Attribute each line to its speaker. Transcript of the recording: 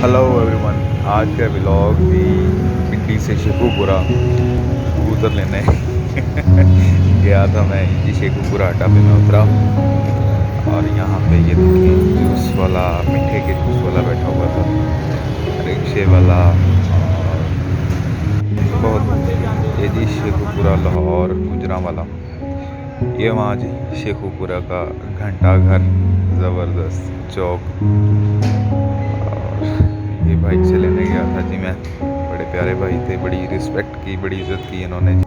Speaker 1: Hello everyone. आज का vlog भी पिंडी से शेखुपुरा कबूतर लेने गया था। मैं जी शेखुपुरा अड्डा पे मैं उतरा और यहाँ पे ये देखें जूस वाला, मीठे के जूस वाला बैठा हुआ था, रिक्शे वाला। और बहुत ये जी शेखुपुरा लाहौर गुजरांवाला, ये वहाँ जी शेखुपुरा का घंटा घर, ज़बरदस्त चौक। और ये बाइक से लेने गया था जी मैं। बड़े प्यारे भाई थे, बड़ी रिस्पेक्ट की, बड़ी इज्जत की इन्होंने जी।